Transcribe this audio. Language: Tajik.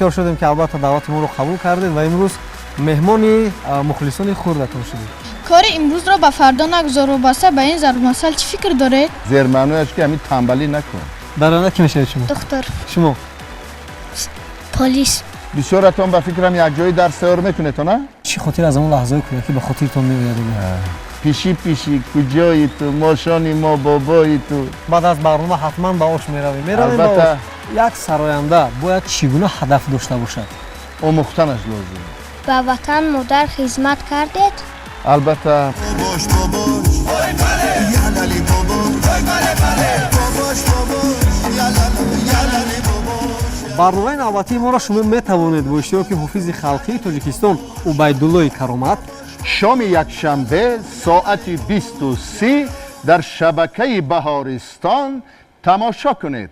бисёр шудем ки албатта даъвати моро қабул кардед ва имрӯз меҳмони мухлисони хурдатон шудед. کار امروز را به فردا نگذار و بسته به این ضرب مسئله چی فکر دارید؟ زیرمانویش که همین تنبلی نکن. дар оина ки мешавед шумо? دختر шумо پلیس. بسیارتون به فکرم یک جایی در سیار میکنه تو نه؟ чӣ хотир аз ҳамон лаҳзаҳое кӯдакӣ ба хотиртон меояд? پیشی پیشی کجایی تو ماشانی ما بابایی تو. баъд аз барнома ҳатман ба ош меравем ба البته ош. як сароянда бояд чӣ гуна ҳадаф дошта бошад? آموختنش لازم. به وطن مادر خدمت کردید؟ البته барномаи навбатии моро шумо метавонед бо иштироки ҳофизи халқии тоҷикистон убайдуллои каромат شام یکشنبه ساعت 23 در شبکه بهارستان تماشا کنید.